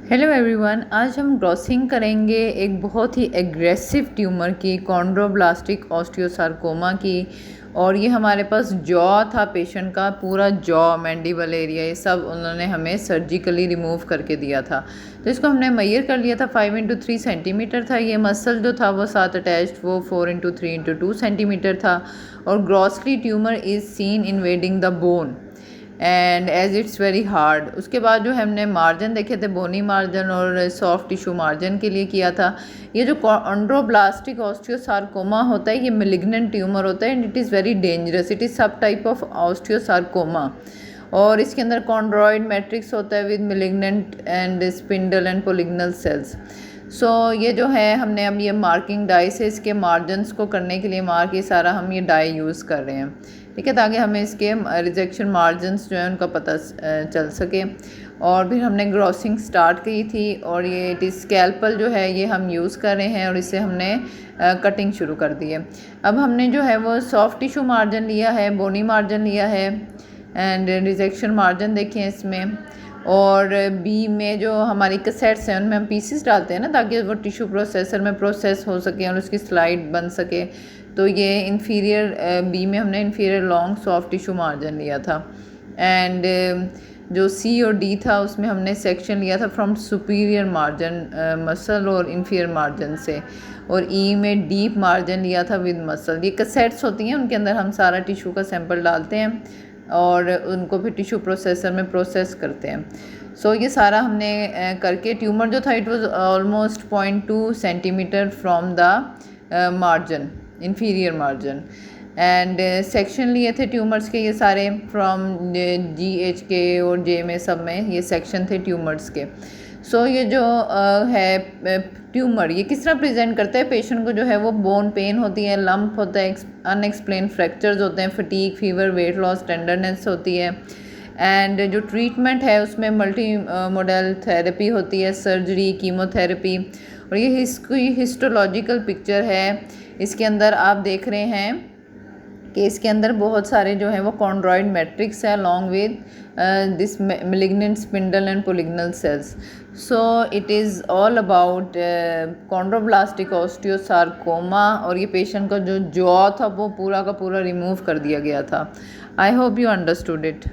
Hello everyone, आज हम grossing करेंगे एक बहुत ही एग्रेसिव ट्यूमर की, कॉन्ड्रोब्लास्टिक ऑस्टियोसार्कोमा की। और ये हमारे पास जॉ था पेशेंट का, पूरा जॉ मैंडिबल एरिया ये सब उन्होंने हमें सर्जिकली रिमूव करके दिया था। तो इसको हमने मेजर कर लिया था। 5 × 3 सेंटीमीटर था। ये मसल जो था वो साथ अटैच्ड वो 4 × 3 × 2 सेंटीमीटर था। और grossly tumour is seen invading the bone and as it's very hard. उसके बाद जो हमने मार्जिन देखे थे, बोनी मार्जिन और सॉफ्ट टिश्यू मार्जिन के लिए किया था। ये जो कॉन्ड्रोब्लास्टिक ऑस्टियोसार्कोमा होता है ये मेलिग्नेंट ट्यूमर होता है and it is very dangerous. It is sub type of osteosarcoma और इसके अंदर कॉन्ड्रॉइड मैट्रिक्स होता है with malignant and spindle and polygonal cells. So ये जो है हमने अब ये मार्किंग डाई से इसके मार्जिनस को करने के लिए मार्क ये सारा हम ये डाई यूज़ कर रहे हैं, ठीक है, ताकि हमें इसके रिजेक्शन मार्जिनस जो है उनका पता चल सके। और फिर हमने ग्रॉसिंग स्टार्ट की थी और ये इट इज़ स्कैल्पल जो है ये हम यूज़ कर रहे हैं और इससे हमने कटिंग शुरू कर दी है। अब हमने जो है वो सॉफ्ट टिश्यू मार्जिन लिया है, बोनी मार्जिन लिया है एंड रिजेक्शन मार्जिन देखें इसमें। और बी में जो हमारी कैसेट्स हैं उनमें हम पीसेस डालते हैं ना, ताकि वो टिश्यू प्रोसेसर में प्रोसेस हो सके और उसकी स्लाइड बन सके। तो ये इन्फीरियर बी में हमने inferior long soft tissue margin लिया था। एंड जो सी और डी था उसमें हमने सेक्शन लिया था फ्रॉम सुपीरियर मार्जिन मसल और इन्फीरियर मार्जिन से। और ई में डीप मार्जिन लिया था विद मसल। ये कैसेट्स होती हैं, उनके अंदर हम सारा टिश्यू का सैंपल डालते हैं और उनको फिर टिश्यू प्रोसेसर में प्रोसेस करते हैं। सो ये सारा हमने करके ट्यूमर जो था it was almost 0.2 centimetre from the margin, inferior margin. And section लिए थे ट्यूमर्स के ये सारे फ्रॉम GH के और जे में सब में ये सेक्शन थे ट्यूमर्स के। सो ये जो है ट्यूमर ये किस तरह प्रेजेंट करता है पेशेंट को, जो है वो बोन पेन होती है, लंप होता है, अनएक्सप्लेन फ्रैक्चर्स होते हैं, fatigue, fever, weight loss, tenderness होती है। एंड जो ट्रीटमेंट है उसमें मल्टी मोडल थेरेपी होती है, सर्जरी, कीमोथेरेपी। और ये हिस्टोलॉजिकल पिक्चर है। इसके अंदर आप देख रहे हैं कि इसके अंदर बहुत सारे जो है वो कॉन्ड्रॉइड मैट्रिक्स है along with this malignant spindle and polygonal cells. So it is all about chondroblastic osteosarcoma. और ये पेशेंट का जो जॉ था वो पूरा का पूरा रिमूव कर दिया गया था। I hope you understood it.